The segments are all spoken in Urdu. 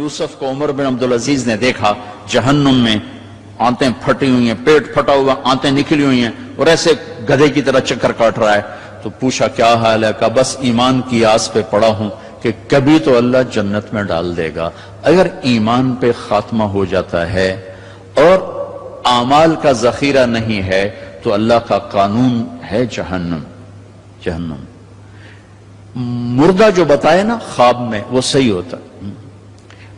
یوسف کو عمر بن عبدالعزیز نے دیکھا جہنم میں، آنتیں پھٹی ہوئی ہیں، پیٹ پھٹا ہوا، آنتیں نکلی ہوئی ہیں، اور ایسے گدھے کی طرح چکر کاٹ رہا ہے، تو پوچھا کیا حال ہے؟ کہا بس ایمان کی آس پہ پڑا ہوں کہ کبھی تو اللہ جنت میں ڈال دے گا۔ اگر ایمان پہ خاتمہ ہو جاتا ہے اور اعمال کا ذخیرہ نہیں ہے تو اللہ کا قانون ہے جہنم۔ جہنم مردہ جو بتائے نا خواب میں وہ صحیح ہوتا۔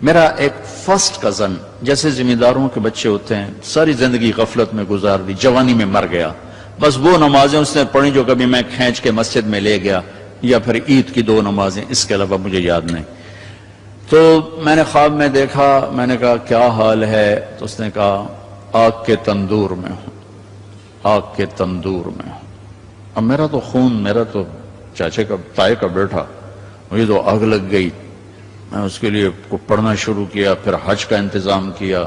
میرا ایک فرسٹ کزن، جیسے ذمہ داروں کے بچے ہوتے ہیں، ساری زندگی غفلت میں گزار دی، جوانی میں مر گیا، بس وہ نمازیں اس نے پڑھی جو کبھی میں کھینچ کے مسجد میں لے گیا، یا پھر عید کی 2 نمازیں، اس کے علاوہ مجھے یاد نہیں۔ تو میں نے خواب میں دیکھا، میں نے کہا کیا حال ہے؟ تو اس نے کہا آگ کے تندور میں ہوں، آگ کے تندور میں ہوں۔ اب میرا تو خون، میرا تو چاچے کا، تائے کا بیٹا، مجھے تو آگ لگ گئی۔ میں اس کے لیے پڑھنا شروع کیا، پھر حج کا انتظام کیا۔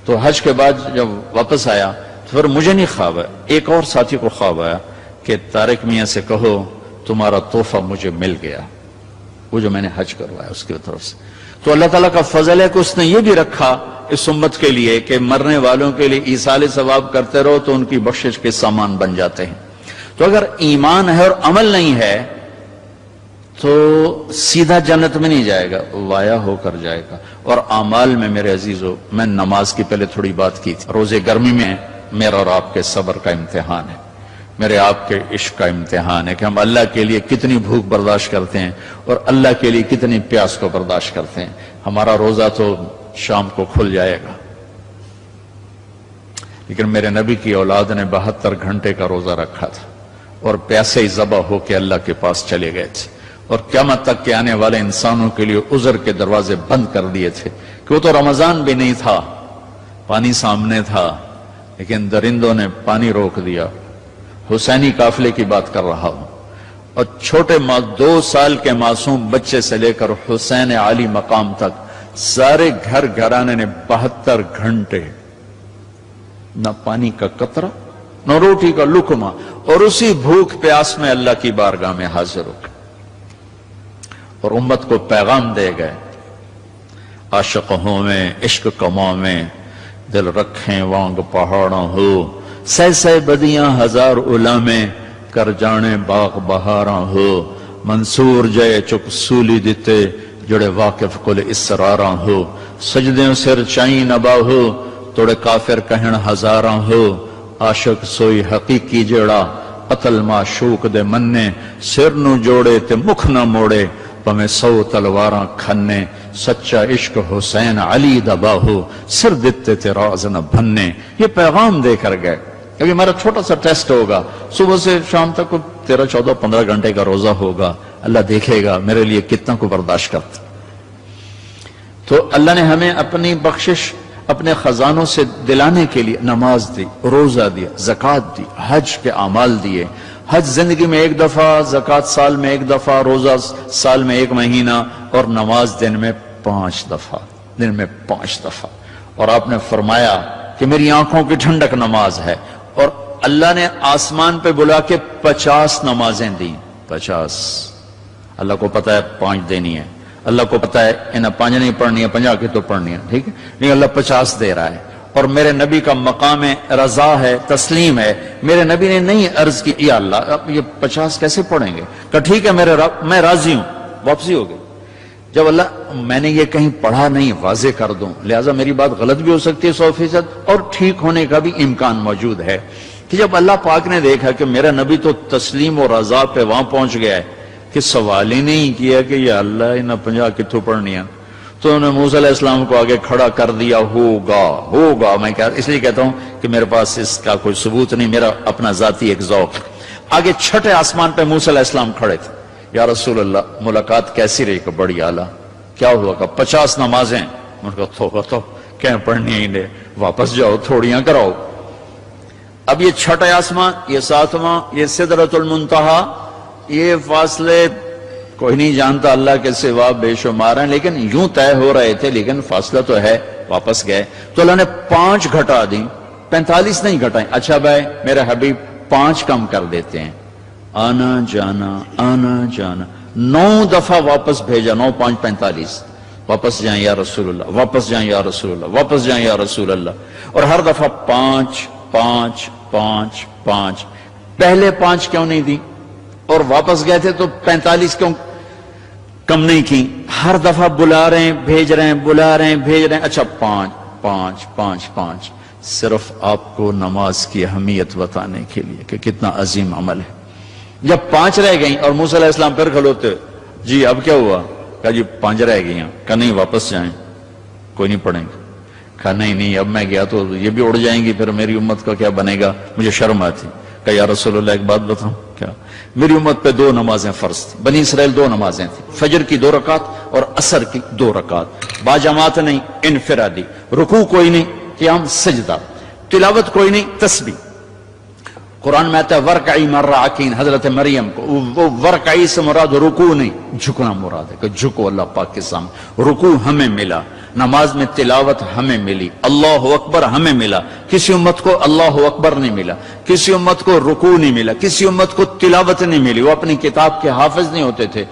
تو حج کے بعد جب واپس آیا تو پھر مجھے نہیں خواب آیا، ایک اور ساتھی کو خواب آیا کہ طارق میاں سے کہو تمہارا تحفہ مجھے مل گیا، وہ جو میں نے حج کروایا اس کی طرف سے۔ تو اللہ تعالیٰ کا فضل ہے کہ اس نے یہ بھی رکھا اس امت کے لیے کہ مرنے والوں کے لیے ایصال ثواب کرتے رہو تو ان کی بخشش کے سامان بن جاتے ہیں۔ تو اگر ایمان ہے اور عمل نہیں ہے تو سیدھا جنت میں نہیں جائے گا، وایا ہو کر جائے گا۔ اور اعمال میں میرے عزیزو، میں نماز کی پہلے تھوڑی بات کی تھی، روزے گرمی میں میرا اور آپ کے صبر کا امتحان ہے، میرے آپ کے عشق کا امتحان ہے کہ ہم اللہ کے لیے کتنی بھوک برداشت کرتے ہیں اور اللہ کے لیے کتنی پیاس کو برداشت کرتے ہیں۔ ہمارا روزہ تو شام کو کھل جائے گا، لیکن میرے نبی کی اولاد نے 72 گھنٹے کا روزہ رکھا تھا اور پیاسے ہی ذبح ہو کے اللہ کے پاس چلے گئے تھے، اور قیامت تک کے آنے والے انسانوں کے لیے عذر کے دروازے بند کر دیے تھے کہ وہ تو رمضان بھی نہیں تھا، پانی سامنے تھا، لیکن درندوں نے پانی روک دیا۔ حسینی قافلے کی بات کر رہا ہوں، اور چھوٹے 2 سال کے معصوم بچے سے لے کر حسین علی مقام تک سارے گھر گھرانے نے 72 گھنٹے نہ پانی کا قطرہ نہ روٹی کا لقمہ، اور اسی بھوک پیاس میں اللہ کی بارگاہ میں حاضر ہو گئے اور امت کو پیغام دے گئے، عاشق ہوں میں عشق کماں میں دل رکھیں وانگ پہاڑوں ہو، سہ سہ بدیاں ہزار علامیں کر جانے باغ بہاراں ہو، منصور جے چک سولی دیتے جڑے واقف کل اسراراں ہو، سجدیں سر چائیں نبا ہو توڑے کافر کہن ہزاراں ہو، عاشق سوئی حقیقی جڑا قتل معشوق دے مننے، سر نو جوڑے تے مکھ نہ موڑے پمیں 100 تلواراں کھنے، سچا عشق حسین علی دبا ہو سر دیتے تے راز نہ بھننے۔ یہ پیغام دے کر گئے۔ ابھی ہمارا چھوٹا سا ٹیسٹ ہوگا، صبح سے شام تک 13, 14, 15 گھنٹے کا روزہ ہوگا، اللہ دیکھے گا میرے لیے کتنا کو برداشت کرتا۔ تو اللہ نے ہمیں اپنی بخشش اپنے خزانوں سے دلانے کے لیے نماز دی، روزہ دیا، زکوٰۃ دی، حج کے اعمال دیے۔ حج زندگی میں 1 دفعہ، زکوٰۃ سال میں 1 دفعہ، روزہ سال میں 1 مہینہ، اور نماز دن میں 5 دفعہ، دن میں 5 دفعہ۔ اور آپ نے فرمایا کہ میری آنکھوں کی ٹھنڈک نماز ہے، اور اللہ نے آسمان پہ بلا کے 50 نمازیں دی، 50۔ اللہ کو پتا ہے 5 دینی ہے، اللہ کو پتا ہے انہیں 5 نہیں پڑھنی ہے، 50 کی تو پڑھنی ہے، ٹھیک ہے، نہیں اللہ 50 دے رہا ہے۔ اور میرے نبی کا مقام رضا ہے، تسلیم ہے۔ میرے نبی نے نہیں عرض کی یا اللہ اب یہ 50 کیسے پڑھیں گے، کہ ٹھیک ہے میرے رب میں راضی ہوں، واپسی ہو گئی۔ جب اللہ میں نے یہ کہیں پڑھا نہیں واضح کر دوں، لہٰذا میری بات غلط بھی ہو سکتی ہے 100%، اور ٹھیک ہونے کا بھی امکان موجود ہے، کہ جب اللہ پاک نے دیکھا کہ میرا نبی تو تسلیم و رضا پہ وہاں پہنچ گیا ہے کہ سوال ہی نہیں کیا کہ یا اللہ انہیں 50 کتوں پڑھنی ہے، تو انہوں نے موسیٰ علیہ السلام کو آگے کھڑا کر دیا، ہوگا۔ میں اس لیے کہتا ہوں کہ میرے پاس اس کا کوئی ثبوت نہیں، میرا اپنا ذاتی ایک ذوق۔ آگے چھٹے آسمان پہ موسیٰ علیہ السلام کھڑے تھے، یا رسول اللہ ملاقات کیسی رہی؟ کہ بڑی اعلیٰ۔ کیا ہوا؟ کہ 50 نمازیں۔ ان کا تو کہیں پڑھنی ہی نہیں، واپس جاؤ تھوڑیاں کراؤ۔ اب یہ چھٹے آسمان، یہ 7واں، یہ سدرۃ المنتہا، یہ فاصلے کوئی نہیں جانتا اللہ کے سوا، بے شمار ہیں، لیکن یوں طے ہو رہے تھے، لیکن فاصلہ تو ہے۔ واپس گئے تو اللہ نے 5 گھٹا دی، 45 نہیں گھٹائیں۔ اچھا بھائی میرے حبیب 5 کم کر دیتے ہیں، آنا جانا 9 دفعہ واپس بھیجا، 9 5 45۔ واپس جائیں یا رسول اللہ، واپس جائیں یا رسول اللہ، واپس جائیں یا رسول اللہ، اور ہر دفعہ 5 5 5 5، پہلے 5 کیوں نہیں دی؟ اور واپس گئے تھے تو 45 کیوں کم نہیں کی؟ ہر دفعہ بلا رہے ہیں، بھیج رہے ہیں، بلا رہے ہیں، بھیج رہے ہیں، اچھا 5 5 5 5، صرف آپ کو نماز کی اہمیت بتانے کے لیے کہ کتنا عظیم عمل ہے۔ جب 5 رہ گئیں اور موسیٰ علیہ السلام پھر کھلوتے، جی اب کیا ہوا؟ کہا جی 5 رہ گئی ہیں۔ کہا نہیں واپس جائیں، کوئی نہیں پڑھیں گے۔ کہا نہیں اب میں گیا تو یہ بھی اڑ جائیں گی، پھر میری امت کا کیا بنے گا؟ مجھے شرم آتی۔ کہا یا رسول اللہ ایک بات بتاؤں کیا؟ میری امت پہ 2 نمازیں فرض تھیں، بنی اسرائیل 2 نمازیں تھیں، فجر کی 2 رکعت اور عصر کی 2 رکعت، باجماعت نہیں، انفرادی، رکوع کوئی نہیں، قیام سجدہ، تلاوت کوئی نہیں، تسبیح۔ قرآن میں آتا ہے ورکعی مع الراکعین، حضرت مریم کو وہ ورکعی سے مراد رکوع نہیں، جھکنا مراد ہے کہ جھکو اللہ پاک کے سامنے۔ رکوع ہمیں ملا، نماز میں تلاوت ہمیں ملی، اللہ اکبر ہمیں ملا، کسی امت کو اللہ اکبر نہیں ملا، کسی امت کو رکوع نہیں ملا، کسی امت کو تلاوت نہیں ملی، وہ اپنی کتاب کے حافظ نہیں ہوتے تھے،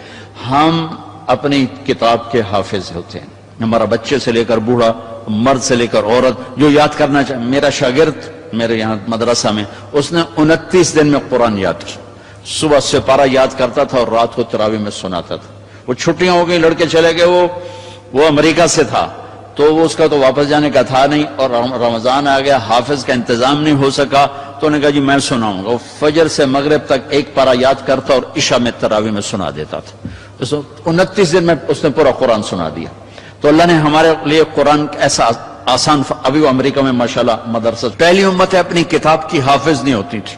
ہم اپنی کتاب کے حافظ ہوتے ہیں۔ ہمارا بچے سے لے کر بوڑھا، مرد سے لے کر عورت جو یاد کرنا چاہے، میرا شاگرد میرے یہاں مدرسہ میں، اس نے 29 دن میں قرآن یاد کیا، صبح سے پارہ یاد کرتا تھا اور رات کو تراویح میں سناتا تھا۔ وہ چھٹیاں ہو گئی، لڑکے چلے گئے، وہ امریکہ سے تھا تو وہ اس کا تو واپس جانے کا تھا نہیں، اور رمضان آ گیا، حافظ کا انتظام نہیں ہو سکا، تو انہوں نے کہا جی میں سناؤں گا۔ وہ فجر سے مغرب تک ایک پارہ یاد کرتا اور عشاء میں تراویح میں سنا دیتا تھا۔ 29 دن میں اس نے پورا قرآن سنا دیا۔ تو اللہ نے ہمارے لیے قرآن ایسا آسان، ابھی وہ امریکہ میں ماشاءاللہ مدرسہ، پہلی امت ہے اپنی کتاب کی حافظ نہیں ہوتی تھی،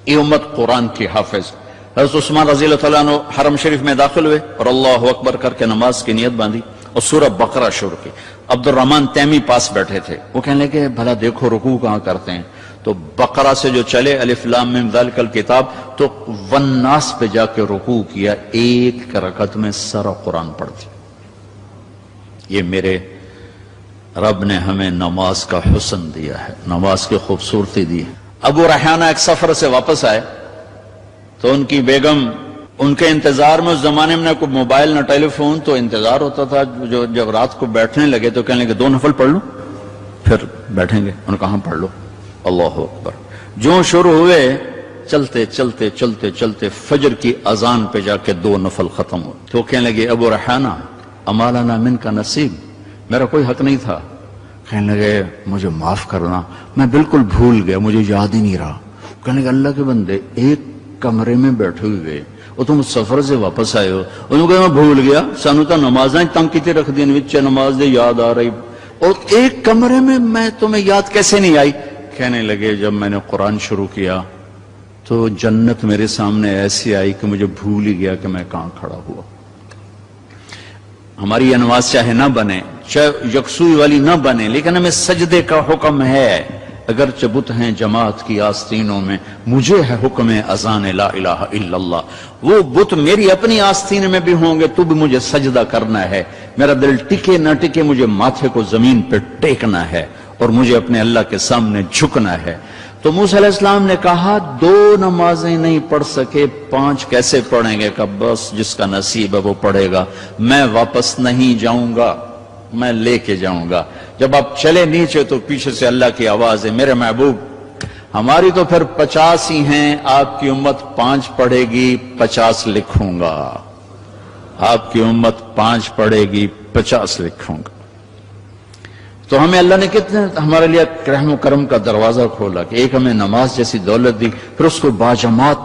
یہ امت قرآن کی حافظ۔ حضرت عثمان رضی اللہ تعالیٰ عنہ حرم شریف میں داخل ہوئے اور اللہ اکبر کر کے نماز کی نیت باندھی اور سورہ بقرہ شروع کی۔ عبد الرحمن تیمی پاس بیٹھے تھے، وہ کہنے لگے بھلا دیکھو رکوع کہاں کرتے ہیں؟ تو بقرہ سے جو چلے الف لام میم ذالک الکتاب، تو والناس پہ جا کے رکوع کیا، ایک رکعت میں سارا قرآن پڑھ دیا۔ یہ میرے رب نے ہمیں نماز کا حسن دیا ہے، نماز کی خوبصورتی دی ہے۔ ابو ریحانہ ایک سفر سے واپس آئے تو ان کی بیگم ان کے انتظار میں، اس زمانے میں نہ کوئی موبائل نہ ٹیلی فون، تو انتظار ہوتا تھا، جو جب رات کو بیٹھنے لگے تو کہنے لگے 2 نفل پڑھ لو پھر بیٹھیں گے۔ ان کہاں پڑھ لو، اللہ اکبر۔ جو شروع ہوئے چلتے چلتے چلتے چلتے فجر کی اذان پہ جا کے 2 نفل ختم ہوئے، تو کہنے لگے ابو ریحانہ اما لنا منک نصیب، میرا کوئی حق نہیں تھا؟ کہنے لگے مجھے معاف کرنا، میں بالکل بھول گیا، مجھے یاد ہی نہیں رہا۔ کہنے لگے اللہ کے بندے، ایک کمرے میں بیٹھے ہوئے اور تم سفر سے واپس آئے ہو، انہوں نے کہا میں بھول گیا، سانو تو نمازاں تنگ کیتے رکھ دین وچ نماز دے یاد آ رہی، اور ایک کمرے میں میں تمہیں یاد کیسے نہیں آئی؟ کہنے لگے جب میں نے قرآن شروع کیا تو جنت میرے سامنے ایسی آئی کہ مجھے بھول ہی گیا کہ میں کہاں کھڑا ہوا۔ ہماری یہ نماز چاہے نہ بنے، چاہے یکسوئی والی نہ بنے، لیکن ہمیں سجدے کا حکم ہے۔ اگرچہ بت ہیں جماعت کی آستینوں میں، مجھے ہے حکم اذان لا الہ الا اللہ۔ وہ بت میری اپنی آستین میں بھی ہوں گے تو بھی مجھے سجدہ کرنا ہے، میرا دل ٹکے نہ ٹکے مجھے ماتھے کو زمین پہ ٹیکنا ہے اور مجھے اپنے اللہ کے سامنے جھکنا ہے۔ تو موسیٰ علیہ السلام نے کہا 2 نمازیں نہیں پڑھ سکے، 5 کیسے پڑھیں گے؟ کہ بس جس کا نصیب ہے وہ پڑھے گا، میں واپس نہیں جاؤں گا، میں لے کے جاؤں گا۔ جب آپ چلے نیچے تو پیچھے سے اللہ کی آواز ہے، میرے محبوب ہماری تو پھر 50 ہی ہیں، آپ کی امت 5 پڑھے گی، 50 لکھوں گا۔ آپ کی امت 5 پڑھے گی، 50 لکھوں گا۔ تو ہمیں اللہ نے کتنے ہمارے لیے رحم و کرم کا دروازہ کھولا کہ ایک ہمیں نماز جیسی دولت دی، پھر اس کو باجماعت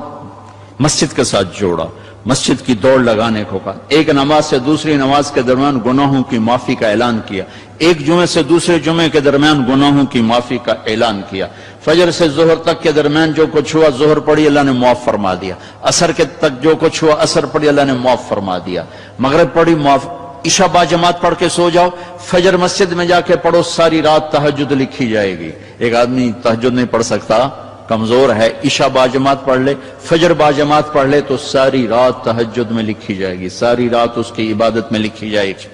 مسجد کے ساتھ جوڑا، مسجد کی دوڑ لگانے کو کہا، ایک نماز سے دوسری نماز کے درمیان گناہوں کی معافی کا اعلان کیا، ایک جمعے سے دوسرے جمعے کے درمیان گناہوں کی معافی کا اعلان کیا، فجر سے ظہر تک کے درمیان جو کچھ ہوا ظہر پڑھی اللہ نے معاف فرما دیا، عصر کے تک جو کچھ ہوا عصر پڑھی اللہ نے معاف فرما دیا، مغرب پڑھی معاف، عشاء با جماعت پڑھ کے سو جاؤ، فجر مسجد میں جا کے پڑھو، ساری رات تہجد لکھی جائے گی۔ ایک آدمی تہجد نہیں پڑھ سکتا، کمزور ہے، عشاء با جماعت پڑھ لے، فجر با جماعت پڑھ لے تو ساری رات تہجد میں لکھی جائے گی، ساری رات اس کی عبادت میں لکھی جائے گی۔